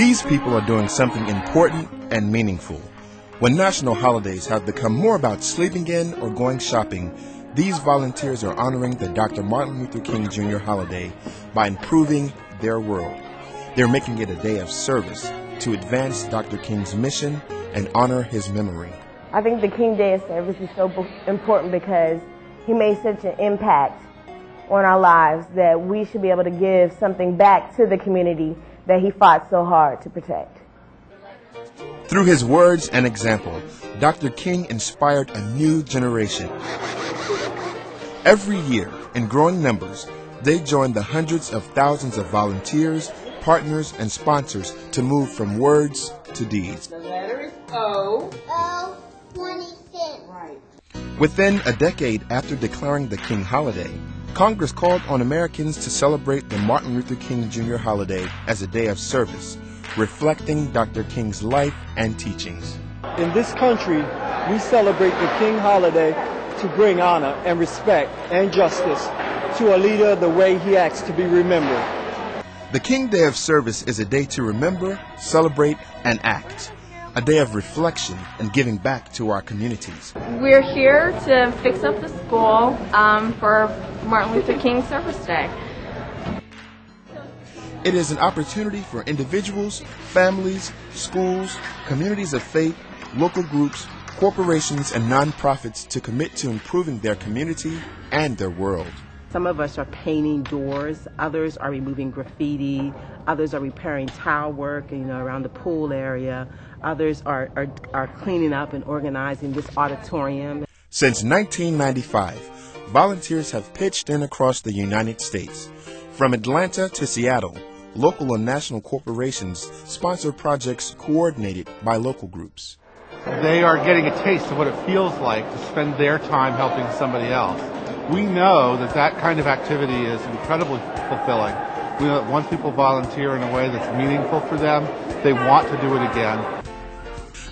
These people are doing something important and meaningful. When national holidays have become more about sleeping in or going shopping, these volunteers are honoring the Dr. Martin Luther King Jr. holiday by improving their world. They're making it a day of service to advance Dr. King's mission and honor his memory. I think the King Day of Service is so important because he made such an impact on our lives that we should be able to give something back to the community that he fought so hard to protect. Through his words and example, Dr. King inspired a new generation. Every year, in growing numbers, they join the hundreds of thousands of volunteers, partners, and sponsors to move from words to deeds. The letter is O. O, 26. Right. Within a decade after declaring the King holiday, Congress called on Americans to celebrate the Martin Luther King Jr. holiday as a day of service, reflecting Dr. King's life and teachings. In this country, we celebrate the King holiday to bring honor and respect and justice to a leader the way he asks to be remembered. The King Day of Service is a day to remember, celebrate, and act. A day of reflection and giving back to our communities. We're here to fix up the school for Martin Luther King Service Day. It is an opportunity for individuals, families, schools, communities of faith, local groups, corporations, and nonprofits to commit to improving their community and their world. Some of us are painting doors, others are removing graffiti, others are repairing tile work, around the pool area, others are cleaning up and organizing this auditorium. Since 1995, volunteers have pitched in across the United States. From Atlanta to Seattle, local and national corporations sponsor projects coordinated by local groups. They are getting a taste of what it feels like to spend their time helping somebody else. We know that that kind of activity is incredibly fulfilling. We know that once people volunteer in a way that's meaningful for them, they want to do it again.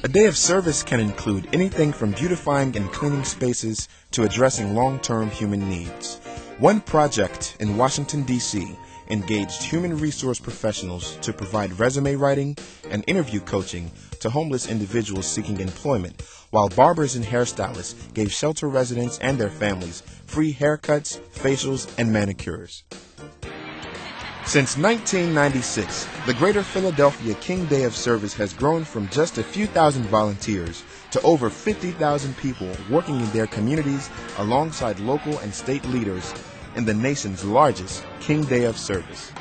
A day of service can include anything from beautifying and cleaning spaces to addressing long-term human needs. One project in Washington, D.C. engaged human resource professionals to provide resume writing and interview coaching to homeless individuals seeking employment, while barbers and hairstylists gave shelter residents and their families free haircuts, facials, and manicures. Since 1996, the Greater Philadelphia King Day of Service has grown from just a few thousand volunteers to over 50,000 people working in their communities alongside local and state leaders in the nation's largest King Day of Service.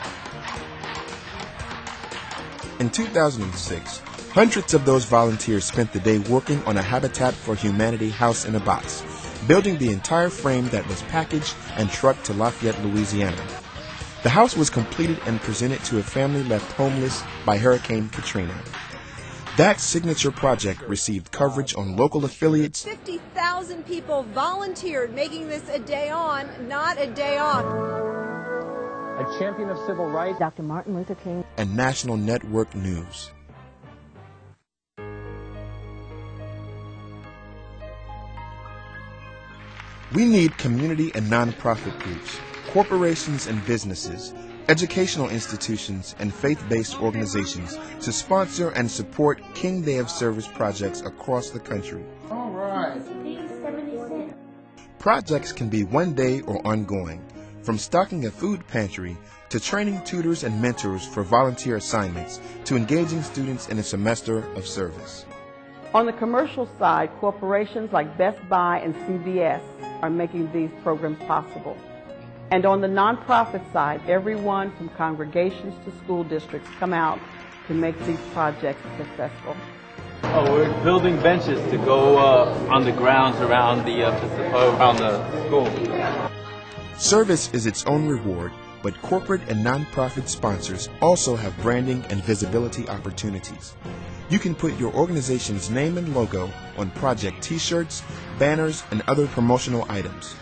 In 2006, hundreds of those volunteers spent the day working on a Habitat for Humanity house in a box, building the entire frame that was packaged and trucked to Lafayette, Louisiana. The house was completed and presented to a family left homeless by Hurricane Katrina. That signature project received coverage on local affiliates. 50,000 people volunteered, making this a day on, not a day off. A champion of civil rights, Dr. Martin Luther King. And National Network News. We need community and nonprofit groups, corporations and businesses, educational institutions, and faith-based organizations to sponsor and support King Day of Service projects across the country. All right. Projects can be one day or ongoing, from stocking a food pantry to training tutors and mentors for volunteer assignments to engaging students in a semester of service. On the commercial side, corporations like Best Buy and CVS are making these programs possible. And on the nonprofit side, everyone from congregations to school districts come out to make these projects successful. Oh, we're building benches to go on the grounds around the school. Service is its own reward, but corporate and nonprofit sponsors also have branding and visibility opportunities. You can put your organization's name and logo on project t-shirts, banners, and other promotional items.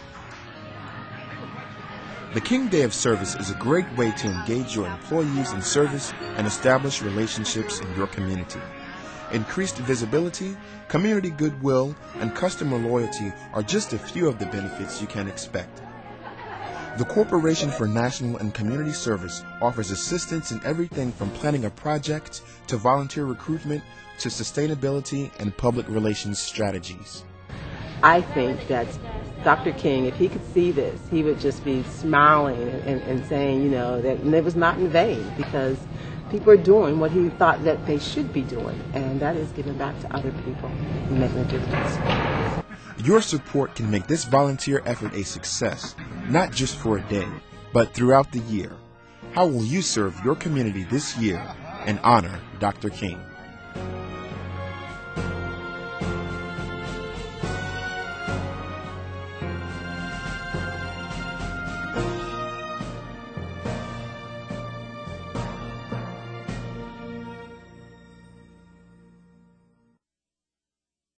The King Day of Service is a great way to engage your employees in service and establish relationships in your community. Increased visibility, community goodwill, and customer loyalty are just a few of the benefits you can expect. The Corporation for National and Community Service offers assistance in everything from planning a project to volunteer recruitment to sustainability and public relations strategies. I think that Dr. King, if he could see this, he would just be smiling and saying, you know, that it was not in vain, because people are doing what he thought that they should be doing, and that is giving back to other people and making a difference. Your support can make this volunteer effort a success, not just for a day, but throughout the year. How will you serve your community this year and honor Dr. King?